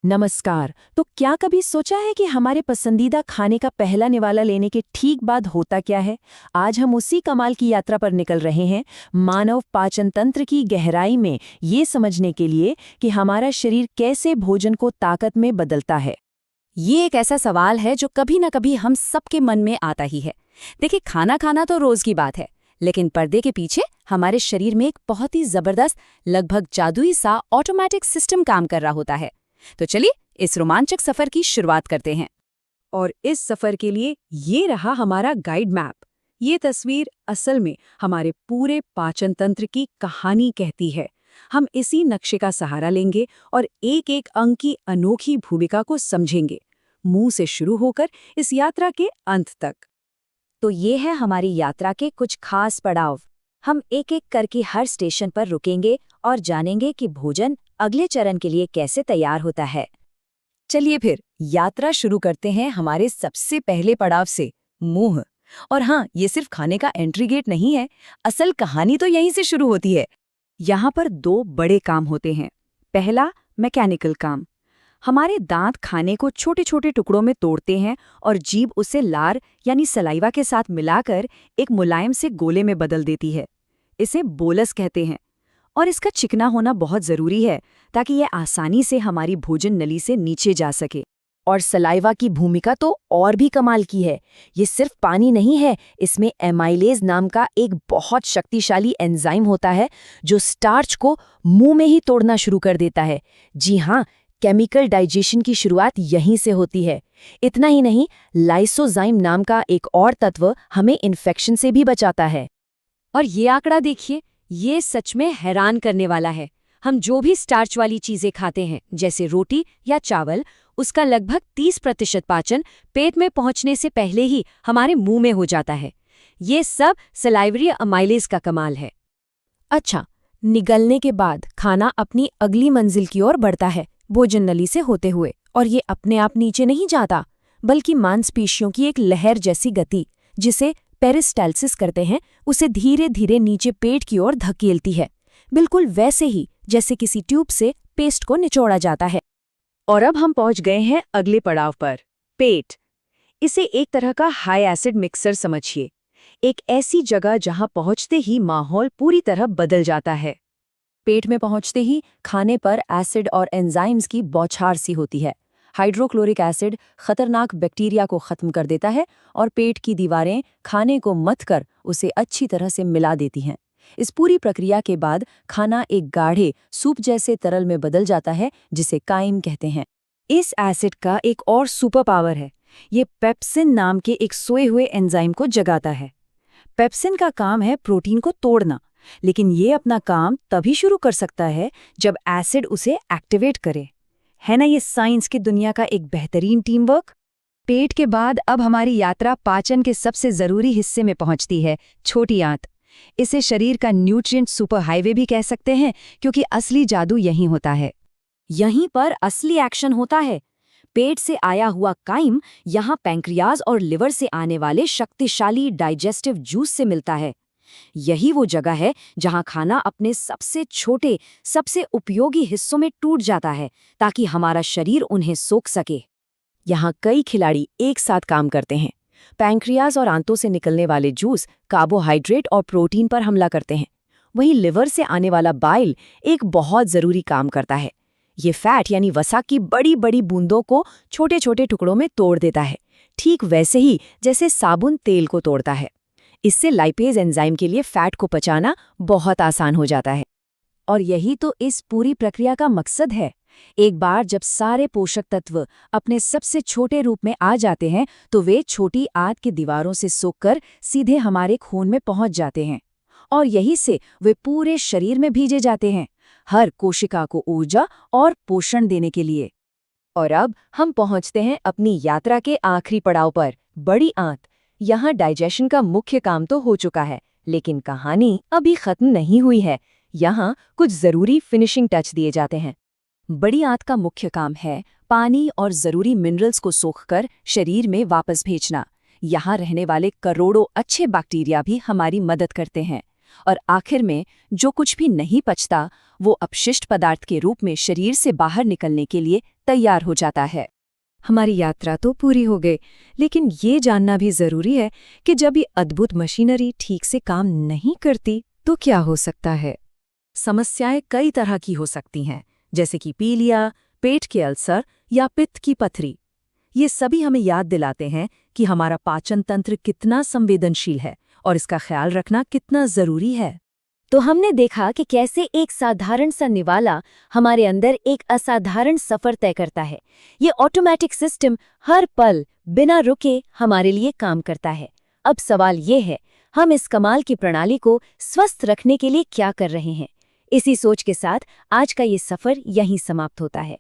नमस्कार। तो क्या कभी सोचा है कि हमारे पसंदीदा खाने का पहला निवाला लेने के ठीक बाद होता क्या है? आज हम उसी कमाल की यात्रा पर निकल रहे हैं, मानव पाचन तंत्र की गहराई में ये समझने के लिए कि हमारा शरीर कैसे भोजन को ताकत में बदलता है। ये एक ऐसा सवाल है जो कभी न कभी हम सबके मन में आता ही है। देखिए, खाना खाना तो रोज की बात है, लेकिन पर्दे के पीछे हमारे शरीर में एक बहुत ही जबरदस्त, लगभग जादुई सा ऑटोमेटिक सिस्टम काम कर रहा होता है। तो चलिए इस रोमांचक सफर की शुरुआत करते हैं। और इस सफर के लिए ये रहा हमारा गाइड मैप। ये तस्वीर असल में हमारे पूरे पाचन तंत्र की कहानी कहती है। हम इसी नक्शे का सहारा लेंगे और एक एक अंग की अनोखी भूमिका को समझेंगे, मुंह से शुरू होकर इस यात्रा के अंत तक। तो ये है हमारी यात्रा के कुछ खास पड़ाव। हम एक एक करके हर स्टेशन पर रुकेंगे और जानेंगे कि भोजन अगले चरण के लिए कैसे तैयार होता है। चलिए फिर यात्रा शुरू करते हैं हमारे सबसे पहले पड़ाव से, मुंह। और हाँ, ये सिर्फ खाने का एंट्री गेट नहीं है, असल कहानी तो यहीं से शुरू होती है। यहाँ पर दो बड़े काम होते हैं। पहला, मैकेनिकल काम। हमारे दांत खाने को छोटे छोटे टुकड़ों में तोड़ते हैं और जीभ उसे लार यानी सलाइवा के साथ मिलाकर एक मुलायम से गोले में बदल देती है। इसे बोलस कहते हैं। और इसका चिकना होना बहुत जरूरी है ताकि यह आसानी से हमारी भोजन नली से नीचे जा सके। और सलाइवा की भूमिका तो और भी कमाल की है। ये सिर्फ पानी नहीं है, इसमें एमाइलेज नाम का एक बहुत शक्तिशाली एंजाइम होता है जो स्टार्च को मुंह में ही तोड़ना शुरू कर देता है। जी हाँ, केमिकल डाइजेशन की शुरुआत यहीं से होती है। इतना ही नहीं, लाइसोजाइम नाम का एक और तत्व हमें इन्फेक्शन से भी बचाता है। और ये आंकड़ा देखिए, ये सच में हैरान करने वाला है। हम जो भी स्टार्च वाली चीजें खाते हैं, जैसे रोटी या चावल, उसका लगभग 30% पाचन पेट में पहुंचने से पहले ही हमारे मुंह में हो जाता है। ये सब सलाइवरी अमाइलेज का कमाल है। अच्छा, निगलने के बाद खाना अपनी अगली मंजिल की ओर बढ़ता है, भोजन नली से होते हुए। और ये अपने आप नीचे नहीं जाता, बल्कि मांसपेशियों की एक लहर जैसी गति, जिसे पेरिस्टाल्सिस करते हैं, उसे धीरे धीरे नीचे पेट की ओर धकेलती है, बिल्कुल वैसे ही जैसे किसी ट्यूब से पेस्ट को निचोड़ा जाता है। और अब हम पहुंच गए हैं अगले पड़ाव पर, पेट। इसे एक तरह का हाई एसिड मिक्सर समझिए, एक ऐसी जगह जहां पहुंचते ही माहौल पूरी तरह बदल जाता है। पेट में पहुंचते ही खाने पर एसिड और एंजाइम्स की बौछार सी होती है। हाइड्रोक्लोरिक एसिड खतरनाक बैक्टीरिया को खत्म कर देता है और पेट की दीवारें खाने को मथ कर उसे अच्छी तरह से मिला देती हैं। इस पूरी प्रक्रिया के बाद खाना एक गाढ़े सूप जैसे तरल में बदल जाता है, जिसे काइम कहते हैं। इस एसिड का एक और सुपर पावर है, ये पेप्सिन नाम के एक सोए हुए एंजाइम को जगाता है। पेप्सिन का काम है प्रोटीन को तोड़ना, लेकिन ये अपना काम तभी शुरू कर सकता है जब एसिड उसे एक्टिवेट करे। है ना ये साइंस की दुनिया का एक बेहतरीन टीम वर्क। पेट के बाद अब हमारी यात्रा पाचन के सबसे जरूरी हिस्से में पहुंचती है, छोटी आंत। इसे शरीर का न्यूट्रिएंट सुपर हाईवे भी कह सकते हैं, क्योंकि असली जादू यहीं होता है। यहीं पर असली एक्शन होता है। पेट से आया हुआ काइम यहाँ पैंक्रियाज और लिवर से आने वाले शक्तिशाली डाइजेस्टिव जूस से मिलता है। यही वो जगह है जहां खाना अपने सबसे छोटे, सबसे उपयोगी हिस्सों में टूट जाता है, ताकि हमारा शरीर उन्हें सोख सके। यहाँ कई खिलाड़ी एक साथ काम करते हैं। पैंक्रियाज और आंतों से निकलने वाले जूस कार्बोहाइड्रेट और प्रोटीन पर हमला करते हैं। वहीं लिवर से आने वाला बाइल एक बहुत जरूरी काम करता है। ये फैट यानी वसा की बड़ी बड़ी बूंदों को छोटे छोटे टुकड़ों में तोड़ देता है, ठीक वैसे ही जैसे साबुन तेल को तोड़ता है। इससे लाइपेज एंजाइम के लिए फैट को पचाना बहुत आसान हो जाता है। और यही तो इस पूरी प्रक्रिया का मकसद है। एक बार जब सारे पोषक तत्व अपने सबसे छोटे रूप में आ जाते हैं, तो वे छोटी आंत की दीवारों से सोखकर सीधे हमारे खून में पहुंच जाते हैं। और यही से वे पूरे शरीर में भेजे जाते हैं, हर कोशिका को ऊर्जा और पोषण देने के लिए। और अब हम पहुंचते हैं अपनी यात्रा के आखिरी पड़ाव पर, बड़ी आंत। यहाँ डाइजेशन का मुख्य काम तो हो चुका है, लेकिन कहानी अभी खत्म नहीं हुई है। यहाँ कुछ जरूरी फिनिशिंग टच दिए जाते हैं। बड़ी आंत का मुख्य काम है पानी और जरूरी मिनरल्स को सोखकर शरीर में वापस भेजना। यहाँ रहने वाले करोड़ों अच्छे बैक्टीरिया भी हमारी मदद करते हैं। और आखिर में जो कुछ भी नहीं पचता वो अपशिष्ट पदार्थ के रूप में शरीर से बाहर निकलने के लिए तैयार हो जाता है। हमारी यात्रा तो पूरी हो गई, लेकिन ये जानना भी जरूरी है कि जब ये अद्भुत मशीनरी ठीक से काम नहीं करती तो क्या हो सकता है। समस्याएं कई तरह की हो सकती हैं, जैसे कि पीलिया, पेट के अल्सर या पित्त की पथरी। ये सभी हमें याद दिलाते हैं कि हमारा पाचन तंत्र कितना संवेदनशील है और इसका ख्याल रखना कितना जरूरी है। तो हमने देखा कि कैसे एक साधारण सा निवाला हमारे अंदर एक असाधारण सफर तय करता है। ये ऑटोमेटिक सिस्टम हर पल बिना रुके हमारे लिए काम करता है। अब सवाल ये है, हम इस कमाल की प्रणाली को स्वस्थ रखने के लिए क्या कर रहे हैं? इसी सोच के साथ आज का ये सफर यहीं समाप्त होता है।